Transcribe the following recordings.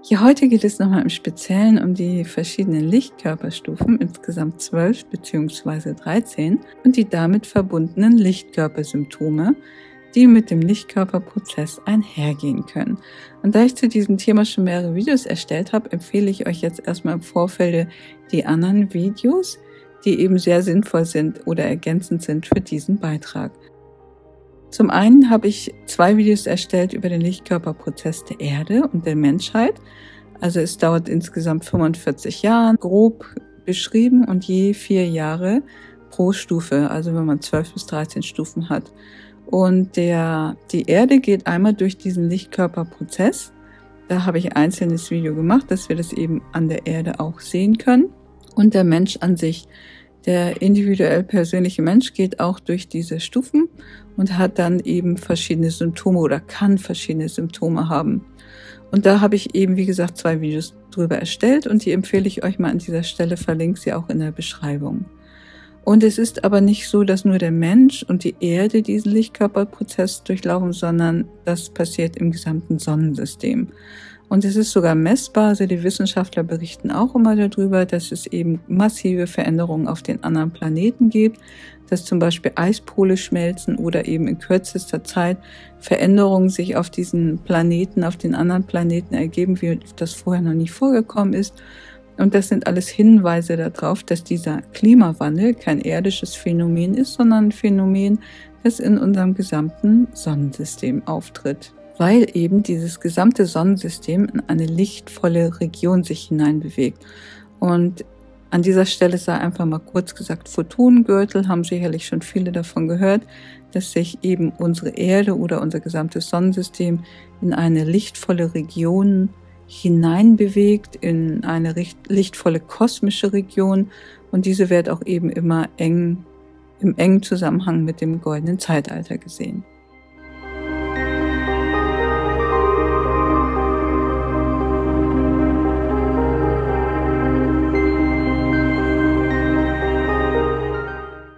Ja, heute geht es nochmal im Speziellen um die verschiedenen Lichtkörperstufen, insgesamt 12 bzw. 13, und die damit verbundenen Lichtkörpersymptome, die mit dem Lichtkörperprozess einhergehen können. Und da ich zu diesem Thema schon mehrere Videos erstellt habe, empfehle ich euch jetzt erstmal im Vorfeld die anderen Videos, die eben sehr sinnvoll sind oder ergänzend sind für diesen Beitrag. Zum einen habe ich 2 Videos erstellt über den Lichtkörperprozess der Erde und der Menschheit. Also es dauert insgesamt 45 Jahre, grob beschrieben, und je 4 Jahre pro Stufe, also wenn man 12 bis 13 Stufen hat. Und die Erde geht einmal durch diesen Lichtkörperprozess. Da habe ich ein einzelnes Video gemacht, dass wir das eben an der Erde auch sehen können. Und der Mensch an sich, der individuell persönliche Mensch, geht auch durch diese Stufen und hat dann eben verschiedene Symptome oder kann verschiedene Symptome haben. Und da habe ich eben, wie gesagt, 2 Videos drüber erstellt und die empfehle ich euch mal an dieser Stelle, verlinke sie auch in der Beschreibung. Und es ist aber nicht so, dass nur der Mensch und die Erde diesen Lichtkörperprozess durchlaufen, sondern das passiert im gesamten Sonnensystem. Und es ist sogar messbar, also die Wissenschaftler berichten auch immer darüber, dass es eben massive Veränderungen auf den anderen Planeten gibt, dass zum Beispiel Eispole schmelzen oder eben in kürzester Zeit Veränderungen sich auf diesen Planeten, auf den anderen Planeten ergeben, wie das vorher noch nie vorgekommen ist. Und das sind alles Hinweise darauf, dass dieser Klimawandel kein irdisches Phänomen ist, sondern ein Phänomen, das in unserem gesamten Sonnensystem auftritt, weil eben dieses gesamte Sonnensystem in eine lichtvolle Region sich hineinbewegt. Und an dieser Stelle sei einfach mal kurz gesagt, Photonengürtel, haben sicherlich schon viele davon gehört, dass sich eben unsere Erde oder unser gesamtes Sonnensystem in eine lichtvolle Region hineinbewegt, in eine lichtvolle kosmische Region, und diese wird auch eben immer im engen Zusammenhang mit dem goldenen Zeitalter gesehen.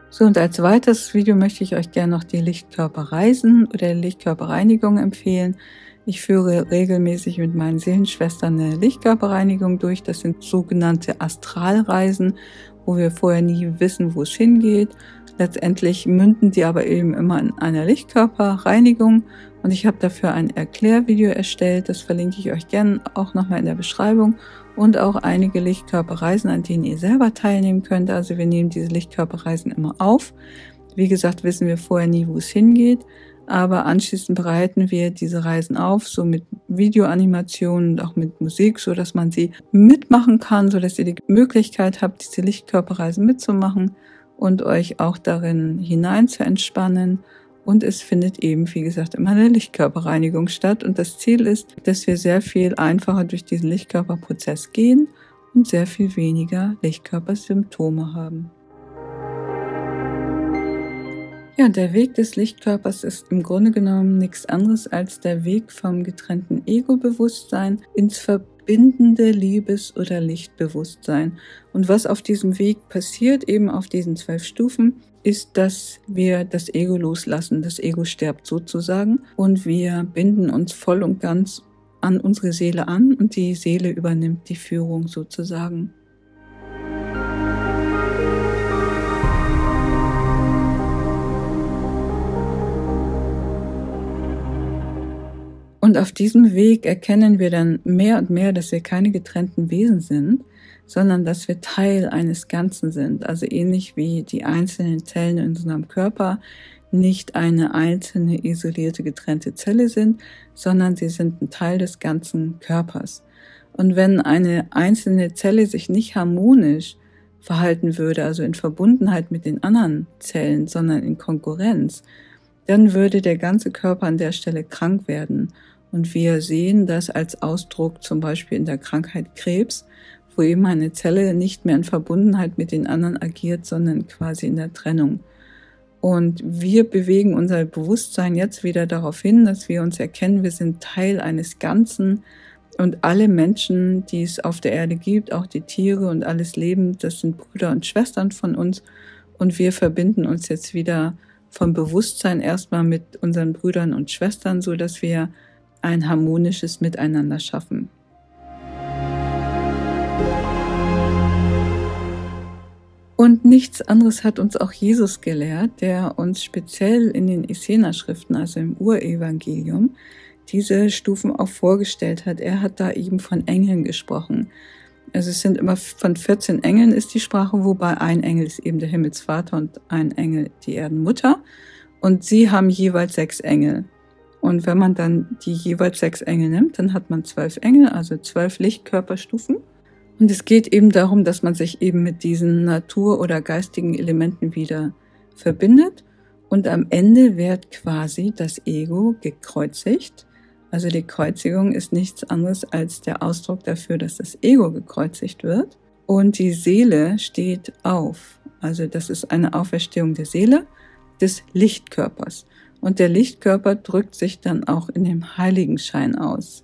So, und als weiteres Video möchte ich euch gerne noch die Lichtkörperreisen oder die Lichtkörperreinigung empfehlen. Ich führe regelmäßig mit meinen Seelenschwestern eine Lichtkörperreinigung durch. Das sind sogenannte Astralreisen, wo wir vorher nie wissen, wo es hingeht. Letztendlich münden die aber eben immer in einer Lichtkörperreinigung. Und ich habe dafür ein Erklärvideo erstellt. Das verlinke ich euch gerne auch nochmal in der Beschreibung. Und auch einige Lichtkörperreisen, an denen ihr selber teilnehmen könnt. Also wir nehmen diese Lichtkörperreisen immer auf. Wie gesagt, wissen wir vorher nie, wo es hingeht. Aber anschließend bereiten wir diese Reisen auf, so mit Videoanimationen und auch mit Musik, so dass man sie mitmachen kann, so dass ihr die Möglichkeit habt, diese Lichtkörperreisen mitzumachen und euch auch darin hinein zu entspannen. Und es findet eben, wie gesagt, immer eine Lichtkörperreinigung statt. Und das Ziel ist, dass wir sehr viel einfacher durch diesen Lichtkörperprozess gehen und sehr viel weniger Lichtkörpersymptome haben. Ja, der Weg des Lichtkörpers ist im Grunde genommen nichts anderes als der Weg vom getrennten Ego-Bewusstsein ins verbindende Liebes- oder Lichtbewusstsein. Und was auf diesem Weg passiert, eben auf diesen 12 Stufen, ist, dass wir das Ego loslassen. Das Ego stirbt sozusagen und wir binden uns voll und ganz an unsere Seele an und die Seele übernimmt die Führung sozusagen. Und auf diesem Weg erkennen wir dann mehr und mehr, dass wir keine getrennten Wesen sind, sondern dass wir Teil eines Ganzen sind. Also ähnlich wie die einzelnen Zellen in unserem Körper nicht eine einzelne, isolierte, getrennte Zelle sind, sondern sie sind ein Teil des ganzen Körpers. Und wenn eine einzelne Zelle sich nicht harmonisch verhalten würde, also in Verbundenheit mit den anderen Zellen, sondern in Konkurrenz, dann würde der ganze Körper an der Stelle krank werden. Und wir sehen das als Ausdruck zum Beispiel in der Krankheit Krebs, wo eben eine Zelle nicht mehr in Verbundenheit mit den anderen agiert, sondern quasi in der Trennung. Und wir bewegen unser Bewusstsein jetzt wieder darauf hin, dass wir uns erkennen, wir sind Teil eines Ganzen. Und alle Menschen, die es auf der Erde gibt, auch die Tiere und alles Leben, das sind Brüder und Schwestern von uns. Und wir verbinden uns jetzt wieder vom Bewusstsein erstmal mit unseren Brüdern und Schwestern, so dass wir ein harmonisches Miteinander schaffen. Und nichts anderes hat uns auch Jesus gelehrt, der uns speziell in den Essener-Schriften, also im Urevangelium, diese Stufen auch vorgestellt hat. Er hat da eben von Engeln gesprochen. Also es sind immer von 14 Engeln ist die Sprache, wobei ein Engel ist eben der Himmelsvater und ein Engel die Erdenmutter. Und sie haben jeweils 6 Engel. Und wenn man dann die jeweils 6 Engel nimmt, dann hat man 12 Engel, also 12 Lichtkörperstufen. Und es geht eben darum, dass man sich eben mit diesen Natur- oder geistigen Elementen wieder verbindet. Und am Ende wird quasi das Ego gekreuzigt. Also die Kreuzigung ist nichts anderes als der Ausdruck dafür, dass das Ego gekreuzigt wird. Und die Seele steht auf. Also das ist eine Auferstehung der Seele, des Lichtkörpers. Und der Lichtkörper drückt sich dann auch in dem Heiligenschein aus.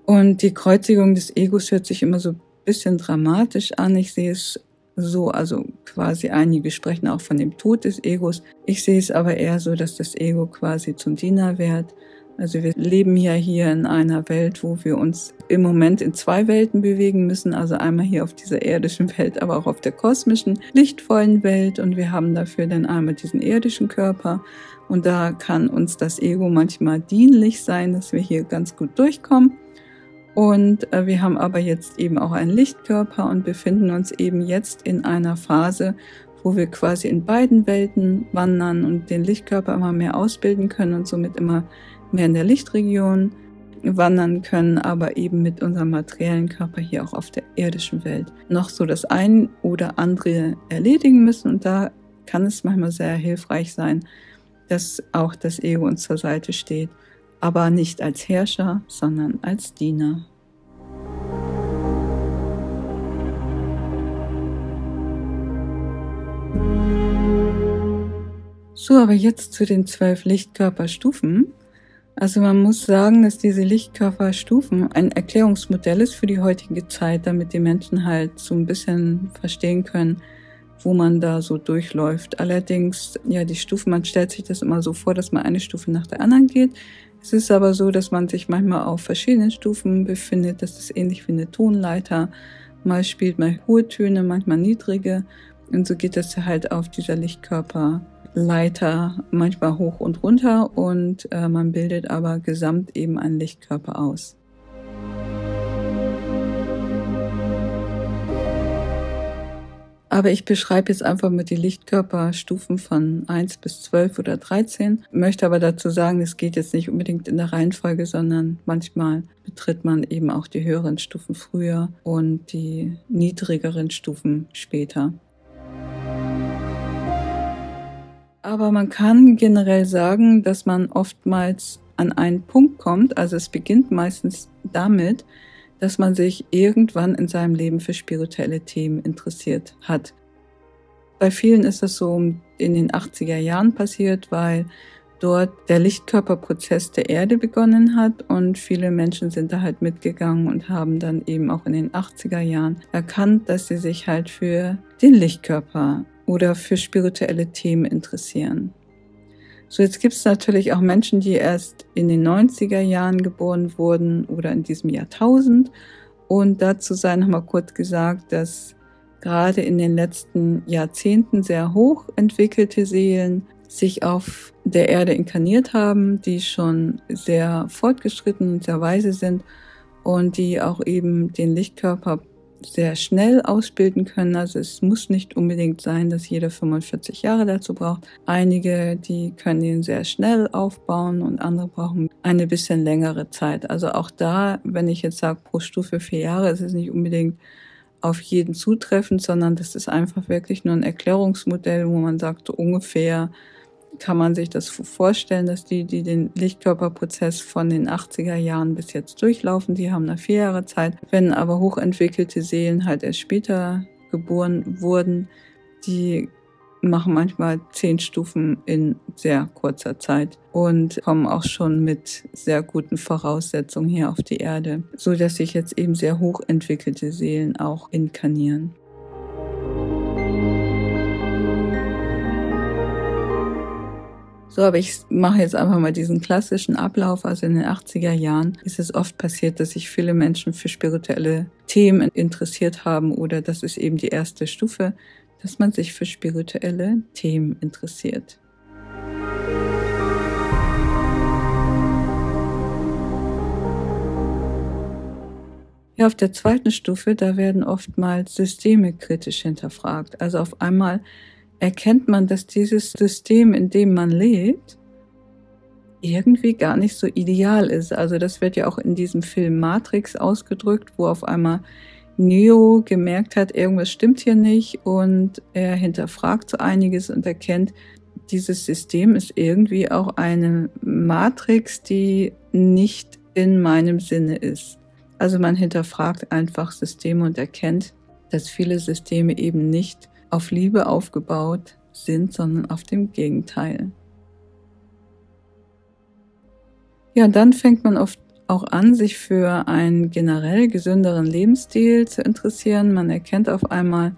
Und die Kreuzigung des Egos hört sich immer so ein bisschen dramatisch an. Ich sehe es so, also quasi einige sprechen auch von dem Tod des Egos. Ich sehe es aber eher so, dass das Ego quasi zum Diener wird. Also wir leben ja hier in einer Welt, wo wir uns im Moment in 2 Welten bewegen müssen. Also einmal hier auf dieser irdischen Welt, aber auch auf der kosmischen, lichtvollen Welt. Und wir haben dafür dann einmal diesen irdischen Körper. Und da kann uns das Ego manchmal dienlich sein, dass wir hier ganz gut durchkommen. Und wir haben aber jetzt eben auch einen Lichtkörper und befinden uns eben jetzt in einer Phase, wo wir quasi in beiden Welten wandern und den Lichtkörper immer mehr ausbilden können und somit immer mehr in der Lichtregion wandern können, aber eben mit unserem materiellen Körper hier auch auf der irdischen Welt noch so das ein oder andere erledigen müssen. Und da kann es manchmal sehr hilfreich sein, dass auch das Ego uns zur Seite steht, aber nicht als Herrscher, sondern als Diener. So, aber jetzt zu den 12 Lichtkörperstufen. Also man muss sagen, dass diese Lichtkörperstufen ein Erklärungsmodell ist für die heutige Zeit, damit die Menschen halt so ein bisschen verstehen können, wo man da so durchläuft. Allerdings, ja, die Stufen, man stellt sich das immer so vor, dass man eine Stufe nach der anderen geht. Es ist aber so, dass man sich manchmal auf verschiedenen Stufen befindet. Das ist ähnlich wie eine Tonleiter. Mal spielt man hohe Töne, manchmal niedrige. Und so geht das halt auf dieser Lichtkörperleiter manchmal hoch und runter. Und man bildet aber gesamt eben einen Lichtkörper aus. Aber ich beschreibe jetzt einfach mit die Lichtkörperstufen von 1 bis 12 oder 13. Möchte aber dazu sagen, es geht jetzt nicht unbedingt in der Reihenfolge, sondern manchmal betritt man eben auch die höheren Stufen früher und die niedrigeren Stufen später. Aber man kann generell sagen, dass man oftmals an einen Punkt kommt, also es beginnt meistens damit, dass man sich irgendwann in seinem Leben für spirituelle Themen interessiert hat. Bei vielen ist das so in den 80er Jahren passiert, weil dort der Lichtkörperprozess der Erde begonnen hat und viele Menschen sind da halt mitgegangen und haben dann eben auch in den 80er Jahren erkannt, dass sie sich halt für den Lichtkörper oder für spirituelle Themen interessieren. So, jetzt gibt es natürlich auch Menschen, die erst in den 90er Jahren geboren wurden oder in diesem Jahrtausend. Und dazu sei noch mal kurz gesagt, dass gerade in den letzten Jahrzehnten sehr hoch entwickelte Seelen sich auf der Erde inkarniert haben, die schon sehr fortgeschritten und sehr weise sind und die auch eben den Lichtkörper sehr schnell ausbilden können. Also es muss nicht unbedingt sein, dass jeder 45 Jahre dazu braucht. Einige, die können ihn sehr schnell aufbauen und andere brauchen eine bisschen längere Zeit. Also auch da, wenn ich jetzt sage, pro Stufe 4 Jahre, ist es nicht unbedingt auf jeden zutreffend, sondern das ist einfach wirklich nur ein Erklärungsmodell, wo man sagt, so ungefähr kann man sich das vorstellen, dass die den Lichtkörperprozess von den 80er Jahren bis jetzt durchlaufen. Die haben 4 Jahre Zeit. Wenn aber hochentwickelte Seelen halt erst später geboren wurden, die machen manchmal 10 Stufen in sehr kurzer Zeit und kommen auch schon mit sehr guten Voraussetzungen hier auf die Erde, so dass sich jetzt eben sehr hochentwickelte Seelen auch inkarnieren. So, aber ich mache jetzt einfach mal diesen klassischen Ablauf. Also in den 80er Jahren ist es oft passiert, dass sich viele Menschen für spirituelle Themen interessiert haben, oder das ist eben die erste Stufe, dass man sich für spirituelle Themen interessiert. Ja, auf der zweiten Stufe, da werden oftmals Systeme kritisch hinterfragt. Also auf einmal erkennt man, dass dieses System, in dem man lebt, irgendwie gar nicht so ideal ist. Also das wird ja auch in diesem Film Matrix ausgedrückt, wo auf einmal Neo gemerkt hat, irgendwas stimmt hier nicht, und er hinterfragt so einiges und erkennt, dieses System ist irgendwie auch eine Matrix, die nicht in meinem Sinne ist. Also man hinterfragt einfach Systeme und erkennt, dass viele Systeme eben nicht auf Liebe aufgebaut sind, sondern auf dem Gegenteil. Ja, dann fängt man oft auch an, sich für einen generell gesünderen Lebensstil zu interessieren. Man erkennt auf einmal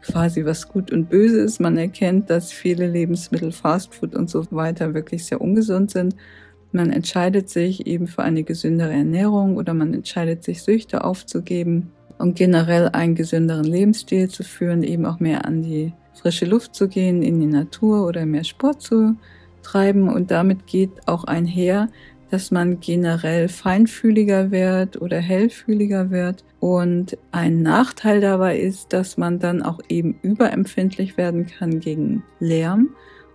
quasi, was gut und böse ist. Man erkennt, dass viele Lebensmittel, Fastfood und so weiter wirklich sehr ungesund sind. Man entscheidet sich eben für eine gesündere Ernährung, oder man entscheidet sich, Süchte aufzugeben und generell einen gesünderen Lebensstil zu führen, eben auch mehr an die frische Luft zu gehen, in die Natur oder mehr Sport zu treiben. Und damit geht auch einher, dass man generell feinfühliger wird oder hellfühliger wird. Und ein Nachteil dabei ist, dass man dann auch eben überempfindlich werden kann gegen Lärm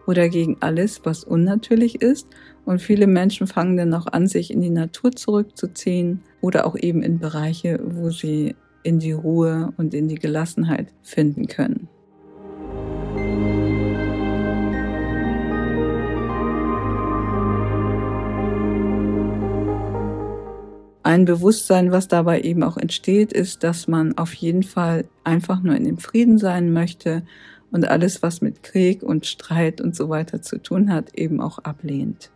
oder gegen alles, was unnatürlich ist. Und viele Menschen fangen dann auch an, sich in die Natur zurückzuziehen oder auch eben in Bereiche, wo sie in die Ruhe und in die Gelassenheit finden können. Ein Bewusstsein, was dabei eben auch entsteht, ist, dass man auf jeden Fall einfach nur in dem Frieden sein möchte und alles, was mit Krieg und Streit und so weiter zu tun hat, eben auch ablehnt.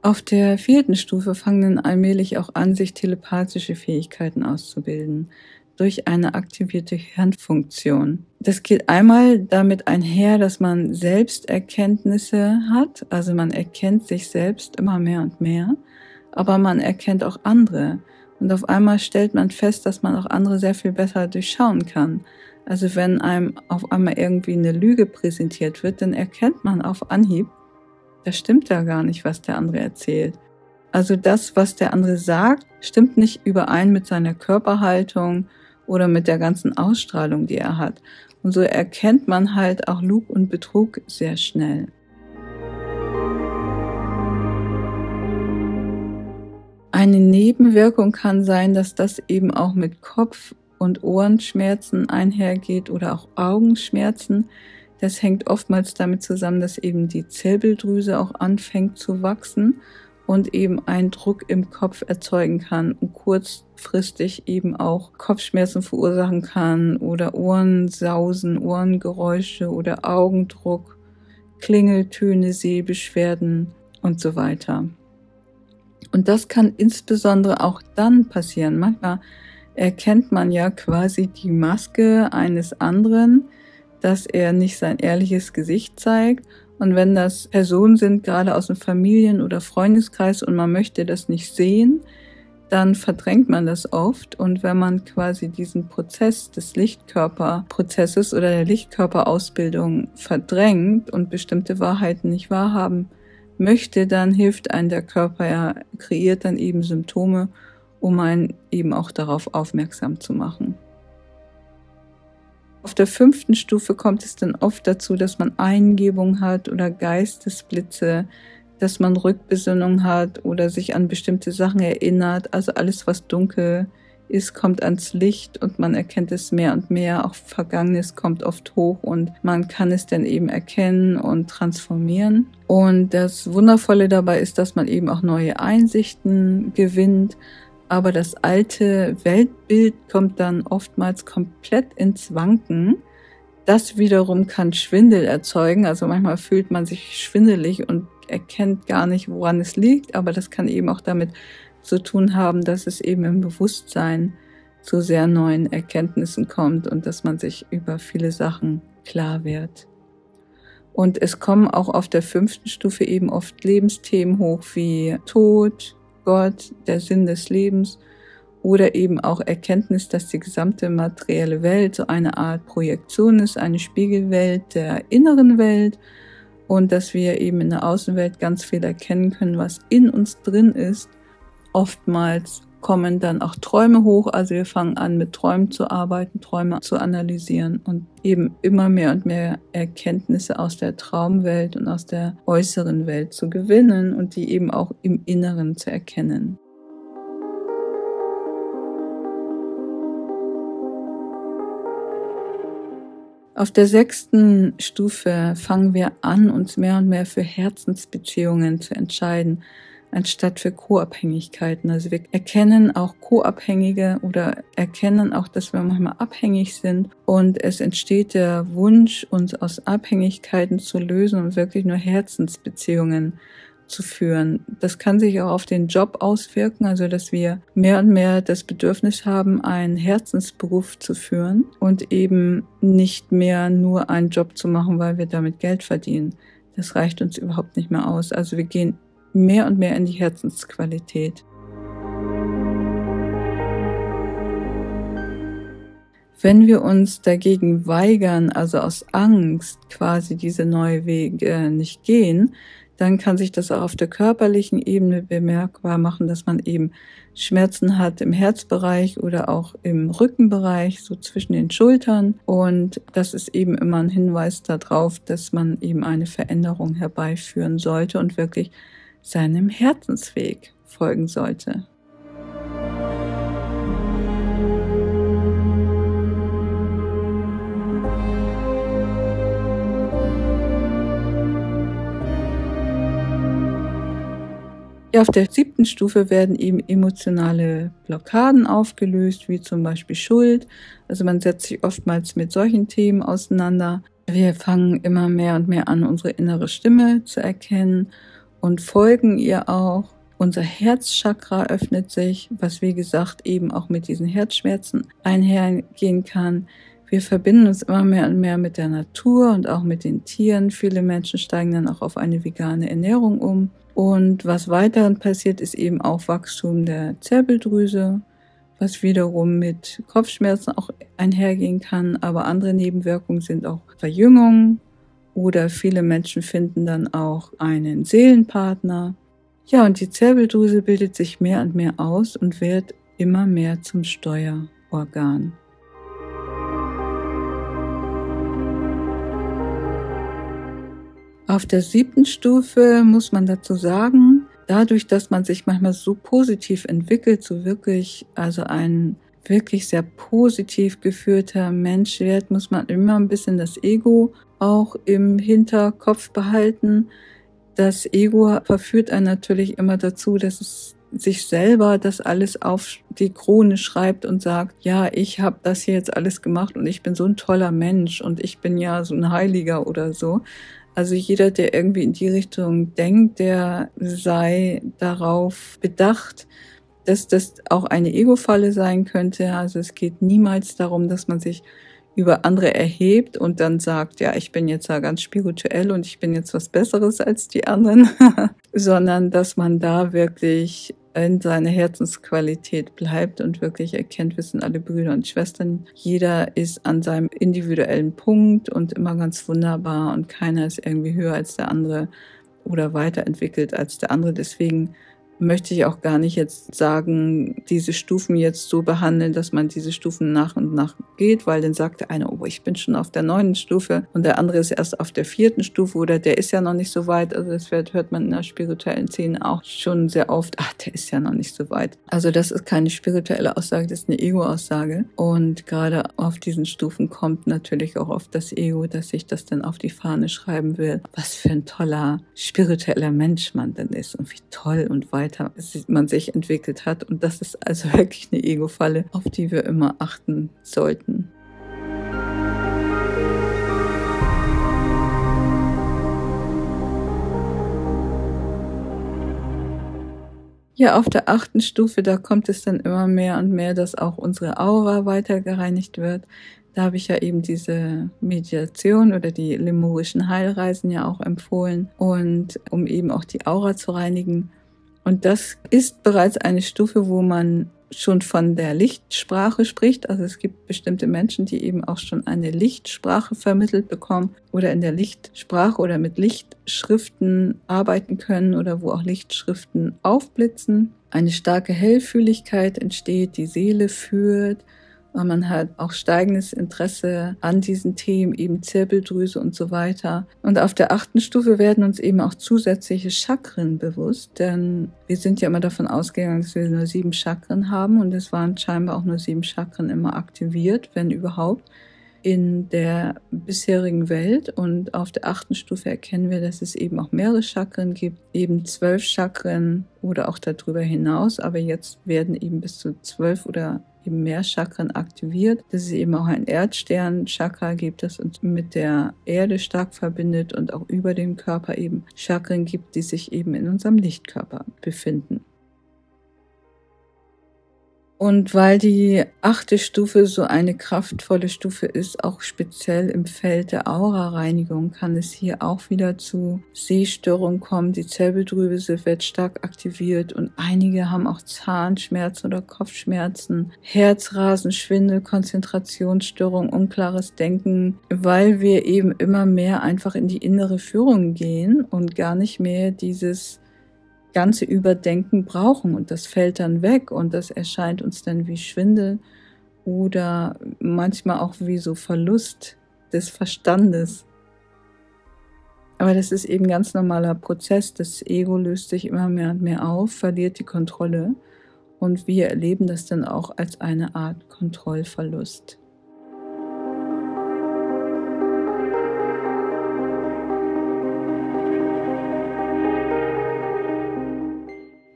Auf der 4. Stufe fangen dann allmählich auch an, sich telepathische Fähigkeiten auszubilden durch eine aktivierte Hirnfunktion. Das geht einmal damit einher, dass man Selbsterkenntnisse hat, also man erkennt sich selbst immer mehr und mehr, aber man erkennt auch andere. Und auf einmal stellt man fest, dass man auch andere sehr viel besser durchschauen kann. Also wenn einem auf einmal irgendwie eine Lüge präsentiert wird, dann erkennt man auf Anhieb, das stimmt ja gar nicht, was der andere erzählt. Also das, was der andere sagt, stimmt nicht überein mit seiner Körperhaltung oder mit der ganzen Ausstrahlung, die er hat. Und so erkennt man halt auch Lug und Betrug sehr schnell. Eine Nebenwirkung kann sein, dass das eben auch mit Kopf- und Ohrenschmerzen einhergeht oder auch Augenschmerzen. Das hängt oftmals damit zusammen, dass eben die Zirbeldrüse auch anfängt zu wachsen und eben einen Druck im Kopf erzeugen kann und kurzfristig eben auch Kopfschmerzen verursachen kann oder Ohrensausen, Ohrengeräusche oder Augendruck, Klingeltöne, Sehbeschwerden und so weiter. Und das kann insbesondere auch dann passieren. Manchmal erkennt man ja quasi die Maske eines anderen, dass er nicht sein ehrliches Gesicht zeigt. Und wenn das Personen sind, gerade aus dem Familien- oder Freundeskreis, und man möchte das nicht sehen, dann verdrängt man das oft. Und wenn man quasi diesen Prozess des Lichtkörperprozesses oder der Lichtkörperausbildung verdrängt und bestimmte Wahrheiten nicht wahrhaben möchte, dann hilft einem der Körper, ja, kreiert dann eben Symptome, um einen eben auch darauf aufmerksam zu machen. Auf der 5. Stufe kommt es dann oft dazu, dass man Eingebung hat oder Geistesblitze, dass man Rückbesinnung hat oder sich an bestimmte Sachen erinnert. Also alles, was dunkel ist, kommt ans Licht und man erkennt es mehr und mehr. Auch Vergangenes kommt oft hoch und man kann es dann eben erkennen und transformieren. Und das Wundervolle dabei ist, dass man eben auch neue Einsichten gewinnt. Aber das alte Weltbild kommt dann oftmals komplett ins Wanken. Das wiederum kann Schwindel erzeugen. Also manchmal fühlt man sich schwindelig und erkennt gar nicht, woran es liegt. Aber das kann eben auch damit zu tun haben, dass es eben im Bewusstsein zu sehr neuen Erkenntnissen kommt und dass man sich über viele Sachen klar wird. Und es kommen auch auf der 5. Stufe eben oft Lebensthemen hoch wie Tod, Gott, der Sinn des Lebens oder eben auch Erkenntnis, dass die gesamte materielle Welt so eine Art Projektion ist, eine Spiegelwelt der inneren Welt und dass wir eben in der Außenwelt ganz viel erkennen können, was in uns drin ist. Oftmals kommen dann auch Träume hoch, also wir fangen an mit Träumen zu arbeiten, Träume zu analysieren und eben immer mehr und mehr Erkenntnisse aus der Traumwelt und aus der äußeren Welt zu gewinnen und die eben auch im Inneren zu erkennen. Auf der 6. Stufe fangen wir an, uns mehr und mehr für Herzensbeziehungen zu entscheiden, anstatt für Co-Abhängigkeiten. Also wir erkennen auch Co-Abhängige oder erkennen auch, dass wir manchmal abhängig sind und es entsteht der Wunsch, uns aus Abhängigkeiten zu lösen und wirklich nur Herzensbeziehungen zu führen. Das kann sich auch auf den Job auswirken, also dass wir mehr und mehr das Bedürfnis haben, einen Herzensberuf zu führen und eben nicht mehr nur einen Job zu machen, weil wir damit Geld verdienen. Das reicht uns überhaupt nicht mehr aus. Also wir gehen mehr und mehr in die Herzensqualität. Wenn wir uns dagegen weigern, also aus Angst quasi diese neue Wege nicht gehen, dann kann sich das auch auf der körperlichen Ebene bemerkbar machen, dass man eben Schmerzen hat im Herzbereich oder auch im Rückenbereich, so zwischen den Schultern. Und das ist eben immer ein Hinweis darauf, dass man eben eine Veränderung herbeiführen sollte und wirklich seinem Herzensweg folgen sollte. Auf der 7. Stufe werden eben emotionale Blockaden aufgelöst, wie zum Beispiel Schuld. Also man setzt sich oftmals mit solchen Themen auseinander. Wir fangen immer mehr und mehr an, unsere innere Stimme zu erkennen und folgen ihr auch. Unser Herzchakra öffnet sich, was wie gesagt eben auch mit diesen Herzschmerzen einhergehen kann. Wir verbinden uns immer mehr und mehr mit der Natur und auch mit den Tieren. Viele Menschen steigen dann auch auf eine vegane Ernährung um. Und was weiterhin passiert, ist eben auch Wachstum der Zirbeldrüse, was wiederum mit Kopfschmerzen auch einhergehen kann. Aber andere Nebenwirkungen sind auch Verjüngung oder viele Menschen finden dann auch einen Seelenpartner. Ja, und die Zirbeldrüse bildet sich mehr und mehr aus und wird immer mehr zum Steuerorgan. Auf der 7. Stufe muss man dazu sagen, dadurch, dass man sich manchmal so positiv entwickelt, so wirklich, also ein wirklich sehr positiv geführter Mensch wird, muss man immer ein bisschen das Ego auch im Hinterkopf behalten. Das Ego verführt einen natürlich immer dazu, dass es sich selber das alles auf die Krone schreibt und sagt, ja, ich habe das hier jetzt alles gemacht und ich bin so ein toller Mensch und ich bin ja so ein Heiliger oder so. Also jeder, der irgendwie in die Richtung denkt, der sei darauf bedacht, dass das auch eine Ego-Falle sein könnte. Also es geht niemals darum, dass man sich über andere erhebt und dann sagt, ja, ich bin jetzt ja ganz spirituell und ich bin jetzt was Besseres als die anderen, sondern dass man da wirklich in seiner Herzensqualität bleibt und wirklich erkennt, wir sind alle Brüder und Schwestern. Jeder ist an seinem individuellen Punkt und immer ganz wunderbar und keiner ist irgendwie höher als der andere oder weiterentwickelt als der andere. Deswegen möchte ich auch gar nicht jetzt sagen, diese Stufen jetzt so behandeln, dass man diese Stufen nach und nach geht, weil dann sagt der eine, oh, ich bin schon auf der 9. Stufe und der andere ist erst auf der 4. Stufe oder der ist ja noch nicht so weit. Also das hört man in der spirituellen Szene auch schon sehr oft, der ist ja noch nicht so weit. Also das ist keine spirituelle Aussage, das ist eine Ego-Aussage. Und gerade auf diesen Stufen kommt natürlich auch oft das Ego, dass sich das dann auf die Fahne schreiben will, was für ein toller spiritueller Mensch man denn ist und wie toll und weiter man sich entwickelt hat. Und das ist also wirklich eine Ego-Falle, auf die wir immer achten sollten. Ja, auf der 8. Stufe, da kommt es dann immer mehr und mehr, dass auch unsere Aura weiter gereinigt wird. Da habe ich ja eben diese Meditation oder die lemurischen Heilreisen ja auch empfohlen, und um eben auch die Aura zu reinigen. Und das ist bereits eine Stufe, wo man schon von der Lichtsprache spricht. Also es gibt bestimmte Menschen, die eben auch schon eine Lichtsprache vermittelt bekommen oder in der Lichtsprache oder mit Lichtschriften arbeiten können oder wo auch Lichtschriften aufblitzen. Eine starke Hellfühligkeit entsteht, die Seele führt. Und man hat auch steigendes Interesse an diesen Themen, eben Zirbeldrüse und so weiter. Und auf der 8. Stufe werden uns eben auch zusätzliche Chakren bewusst, denn wir sind ja immer davon ausgegangen, dass wir nur 7 Chakren haben, und es waren scheinbar auch nur 7 Chakren immer aktiviert, wenn überhaupt, in der bisherigen Welt. Und auf der 8. Stufe erkennen wir, dass es eben auch mehrere Chakren gibt, eben 12 Chakren oder auch darüber hinaus, aber jetzt werden eben bis zu 12 oder eben mehr Chakren aktiviert, dass es eben auch ein Erdstern-Chakra gibt, das uns mit der Erde stark verbindet, und auch über dem Körper eben Chakren gibt, die sich eben in unserem Lichtkörper befinden. Und weil die 8. Stufe so eine kraftvolle Stufe ist, auch speziell im Feld der Aura-Reinigung, kann es hier auch wieder zu Sehstörungen kommen. Die Zirbeldrüse wird stark aktiviert und einige haben auch Zahnschmerzen oder Kopfschmerzen, Herzrasen, Schwindel, Konzentrationsstörung, unklares Denken, weil wir eben immer mehr einfach in die innere Führung gehen und gar nicht mehr dieses ganze Überdenken brauchen, und das fällt dann weg und das erscheint uns dann wie Schwindel oder manchmal auch wie so Verlust des Verstandes. Aber das ist eben ein ganz normaler Prozess. Das Ego löst sich immer mehr und mehr auf, verliert die Kontrolle, und wir erleben das dann auch als eine Art Kontrollverlust.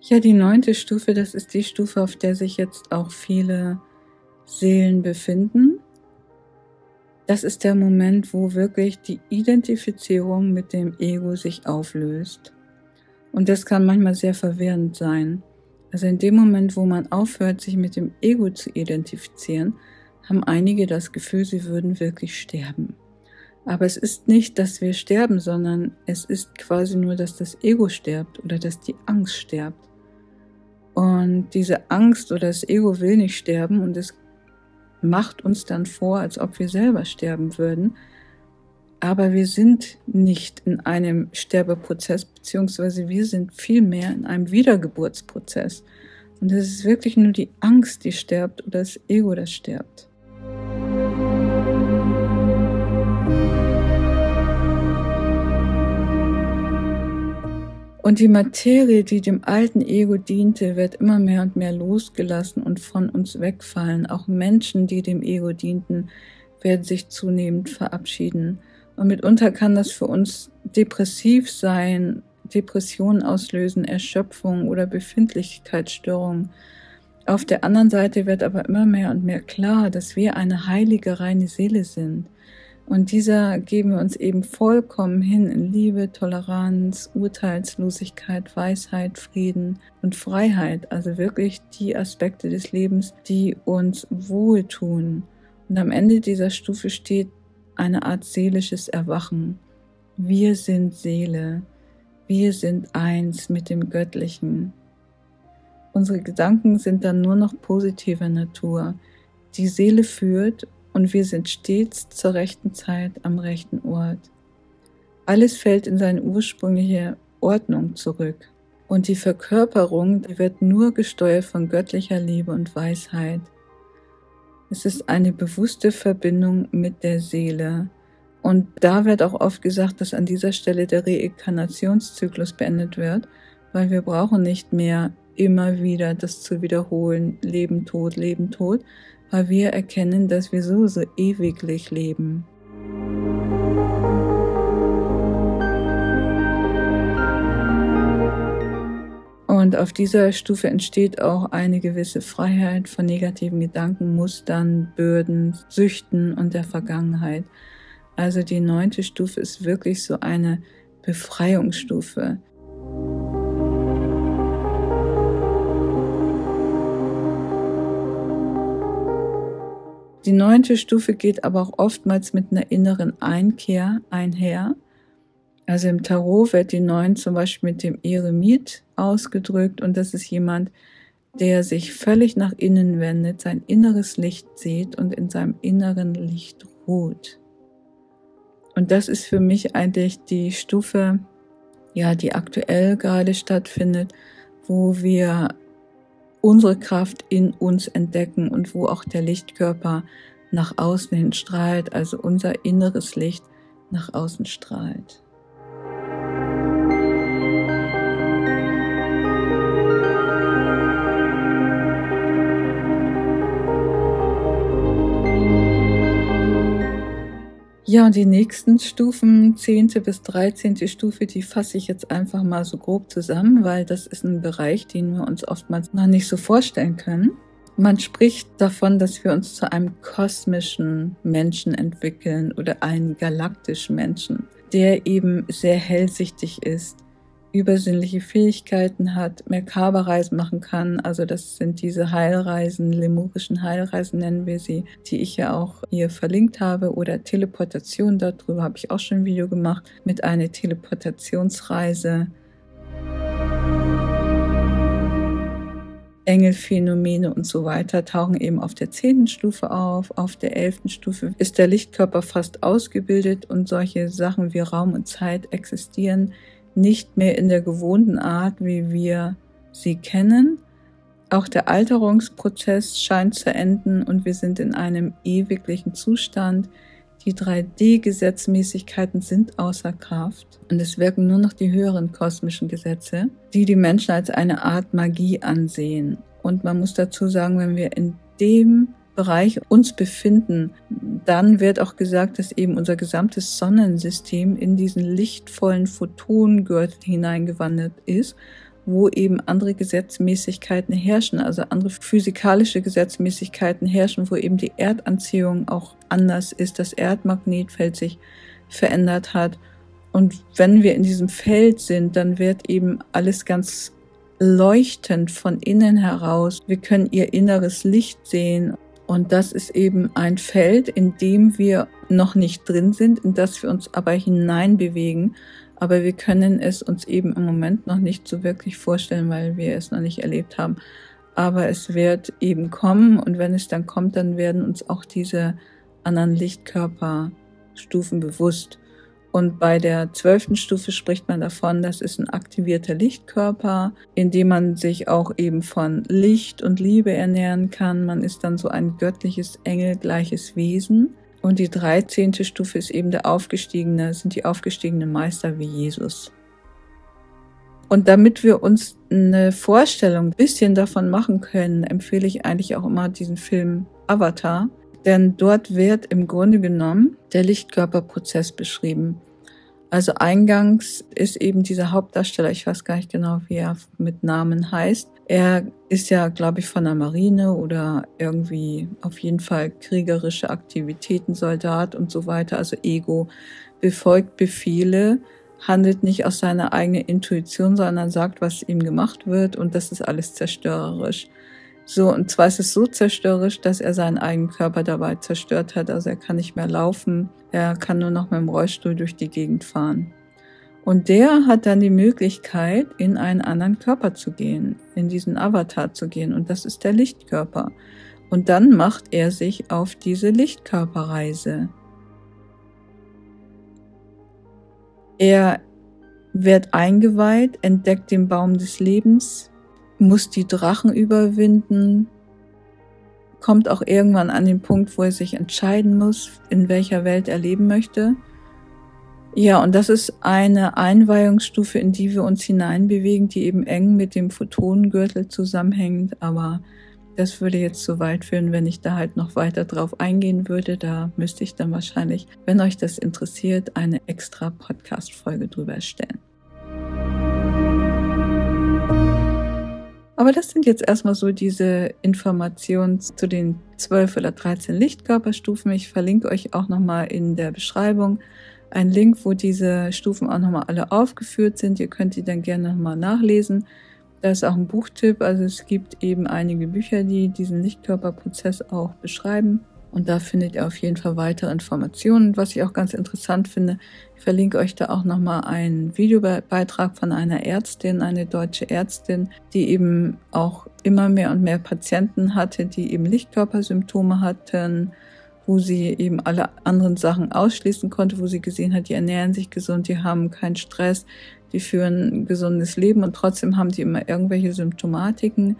Ja, die 9. Stufe, das ist die Stufe, auf der sich jetzt auch viele Seelen befinden. Das ist der Moment, wo wirklich die Identifizierung mit dem Ego sich auflöst. Und das kann manchmal sehr verwirrend sein. Also in dem Moment, wo man aufhört, sich mit dem Ego zu identifizieren, haben einige das Gefühl, sie würden wirklich sterben. Aber es ist nicht, dass wir sterben, sondern es ist quasi nur, dass das Ego stirbt oder dass die Angst stirbt. Und diese Angst oder das Ego will nicht sterben, und es macht uns dann vor, als ob wir selber sterben würden. Aber wir sind nicht in einem Sterbeprozess, beziehungsweise wir sind vielmehr in einem Wiedergeburtsprozess. Und es ist wirklich nur die Angst, die stirbt, oder das Ego, das stirbt. Und die Materie, die dem alten Ego diente, wird immer mehr und mehr losgelassen und von uns wegfallen. Auch Menschen, die dem Ego dienten, werden sich zunehmend verabschieden. Und mitunter kann das für uns depressiv sein, Depressionen auslösen, Erschöpfung oder Befindlichkeitsstörungen. Auf der anderen Seite wird aber immer mehr und mehr klar, dass wir eine heilige, reine Seele sind. Und dieser geben wir uns eben vollkommen hin in Liebe, Toleranz, Urteilslosigkeit, Weisheit, Frieden und Freiheit. Also wirklich die Aspekte des Lebens, die uns wohltun. Und am Ende dieser Stufe steht eine Art seelisches Erwachen. Wir sind Seele. Wir sind eins mit dem Göttlichen. Unsere Gedanken sind dann nur noch positiver Natur. Die Seele führt, und wir sind stets zur rechten Zeit am rechten Ort. Alles fällt in seine ursprüngliche Ordnung zurück. Und die Verkörperung, die wird nur gesteuert von göttlicher Liebe und Weisheit. Es ist eine bewusste Verbindung mit der Seele. Und da wird auch oft gesagt, dass an dieser Stelle der Reinkarnationszyklus beendet wird, weil wir brauchen nicht mehr immer wieder das zu wiederholen, Leben, Tod, weil wir erkennen, dass wir so ewiglich leben. Und auf dieser Stufe entsteht auch eine gewisse Freiheit von negativen Gedanken, Mustern, Bürden, Süchten und der Vergangenheit. Also die 9. Stufe ist wirklich so eine Befreiungsstufe. Die 9. Stufe geht aber auch oftmals mit einer inneren Einkehr einher. Also im Tarot wird die 9 zum Beispiel mit dem Eremit ausgedrückt und das ist jemand, der sich völlig nach innen wendet, sein inneres Licht sieht und in seinem inneren Licht ruht. Und das ist für mich eigentlich die Stufe, ja, die aktuell gerade stattfindet, wo wir unsere Kraft in uns entdecken und wo auch der Lichtkörper nach außen hin strahlt, also unser inneres Licht nach außen strahlt. Ja, und die nächsten Stufen, 10. bis 13. Stufe, die fasse ich jetzt einfach mal so grob zusammen, weil das ist ein Bereich, den wir uns oftmals noch nicht so vorstellen können. Man spricht davon, dass wir uns zu einem kosmischen Menschen entwickeln oder einen galaktischen Menschen, der eben sehr hellsichtig ist, übersinnliche Fähigkeiten hat, Merkaba-Reisen machen kann. Also das sind diese Heilreisen, lemurischen Heilreisen nennen wir sie, die ich ja auch hier verlinkt habe. Oder Teleportation, darüber habe ich auch schon ein Video gemacht, mit einer Teleportationsreise. Engelphänomene und so weiter tauchen eben auf der 10. Stufe auf. Auf der 11. Stufe ist der Lichtkörper fast ausgebildet und solche Sachen wie Raum und Zeit existieren nicht mehr in der gewohnten Art, wie wir sie kennen. Auch der Alterungsprozess scheint zu enden und wir sind in einem ewiglichen Zustand. Die 3D-Gesetzmäßigkeiten sind außer Kraft und es wirken nur noch die höheren kosmischen Gesetze, die die Menschen als eine Art Magie ansehen. Und man muss dazu sagen, wenn wir in dem Bereich uns befinden, dann wird auch gesagt, dass eben unser gesamtes Sonnensystem in diesen lichtvollen Photonengürtel hineingewandert ist, wo eben andere Gesetzmäßigkeiten herrschen, also andere physikalische Gesetzmäßigkeiten herrschen, wo eben die Erdanziehung auch anders ist, das Erdmagnetfeld sich verändert hat. Und wenn wir in diesem Feld sind, dann wird eben alles ganz leuchtend von innen heraus. Wir können ihr inneres Licht sehen. Und das ist eben ein Feld, in dem wir noch nicht drin sind, in das wir uns aber hineinbewegen. Aber wir können es uns eben im Moment noch nicht so wirklich vorstellen, weil wir es noch nicht erlebt haben. Aber es wird eben kommen und wenn es dann kommt, dann werden uns auch diese anderen Lichtkörperstufen bewusst. Und bei der 12. Stufe spricht man davon, das ist ein aktivierter Lichtkörper, in dem man sich auch eben von Licht und Liebe ernähren kann. Man ist dann so ein göttliches, engelgleiches Wesen. Und die 13. Stufe ist eben sind die aufgestiegenen Meister wie Jesus. Und damit wir uns eine Vorstellung ein bisschen davon machen können, empfehle ich eigentlich auch immer diesen Film Avatar. Denn dort wird im Grunde genommen der Lichtkörperprozess beschrieben. Also eingangs ist eben dieser Hauptdarsteller, ich weiß gar nicht genau, wie er mit Namen heißt. Er ist ja, glaube ich, von der Marine oder irgendwie auf jeden Fall kriegerische Aktivitäten, Soldat und so weiter. Also Ego, befolgt Befehle, handelt nicht aus seiner eigenen Intuition, sondern sagt, was ihm gemacht wird und das ist alles zerstörerisch. So, und zwar ist es so zerstörerisch, dass er seinen eigenen Körper dabei zerstört hat. Also er kann nicht mehr laufen, er kann nur noch mit dem Rollstuhl durch die Gegend fahren. Und der hat dann die Möglichkeit, in einen anderen Körper zu gehen, in diesen Avatar zu gehen. Und das ist der Lichtkörper. Und dann macht er sich auf diese Lichtkörperreise. Er wird eingeweiht, entdeckt den Baum des Lebens, muss die Drachen überwinden, kommt auch irgendwann an den Punkt, wo er sich entscheiden muss, in welcher Welt er leben möchte. Ja, und das ist eine Einweihungsstufe, in die wir uns hineinbewegen, die eben eng mit dem Photonengürtel zusammenhängt, aber das würde jetzt zu weit führen, wenn ich da halt noch weiter drauf eingehen würde. Da müsste ich dann wahrscheinlich, wenn euch das interessiert, eine extra Podcast-Folge drüber erstellen. Aber das sind jetzt erstmal so diese Informationen zu den 12 oder 13 Lichtkörperstufen. Ich verlinke euch auch nochmal in der Beschreibung einen Link, wo diese Stufen auch nochmal alle aufgeführt sind. Ihr könnt die dann gerne nochmal nachlesen. Da ist auch ein Buchtipp. Also es gibt eben einige Bücher, die diesen Lichtkörperprozess auch beschreiben. Und da findet ihr auf jeden Fall weitere Informationen. Was ich auch ganz interessant finde, ich verlinke euch da auch nochmal einen Videobeitrag von einer Ärztin, eine deutsche Ärztin, die eben auch immer mehr und mehr Patienten hatte, die eben Lichtkörpersymptome hatten, wo sie eben alle anderen Sachen ausschließen konnte, wo sie gesehen hat, die ernähren sich gesund, die haben keinen Stress, die führen ein gesundes Leben und trotzdem haben die immer irgendwelche Symptomatiken.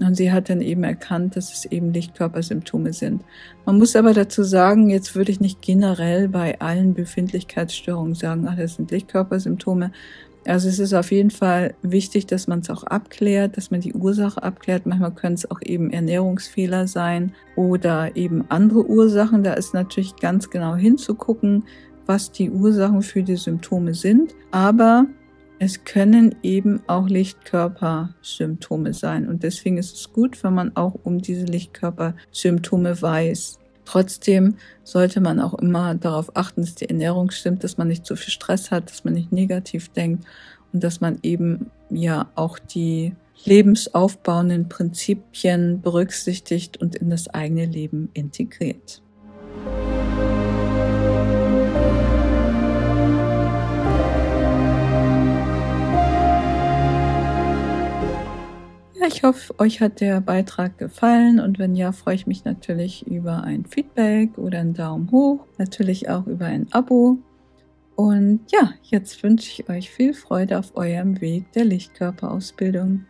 Und sie hat dann eben erkannt, dass es eben Lichtkörpersymptome sind. Man muss aber dazu sagen, jetzt würde ich nicht generell bei allen Befindlichkeitsstörungen sagen, das sind Lichtkörpersymptome. Also es ist auf jeden Fall wichtig, dass man es auch abklärt, dass man die Ursache abklärt. Manchmal können es auch eben Ernährungsfehler sein oder eben andere Ursachen. Da ist natürlich ganz genau hinzugucken, was die Ursachen für die Symptome sind. Aber es können eben auch Lichtkörpersymptome sein und deswegen ist es gut, wenn man auch um diese Lichtkörpersymptome weiß. Trotzdem sollte man auch immer darauf achten, dass die Ernährung stimmt, dass man nicht zu viel Stress hat, dass man nicht negativ denkt und dass man eben ja auch die lebensaufbauenden Prinzipien berücksichtigt und in das eigene Leben integriert. Ja, ich hoffe, euch hat der Beitrag gefallen und wenn ja, freue ich mich natürlich über ein Feedback oder einen Daumen hoch, natürlich auch über ein Abo. Und ja, jetzt wünsche ich euch viel Freude auf eurem Weg der Lichtkörperausbildung.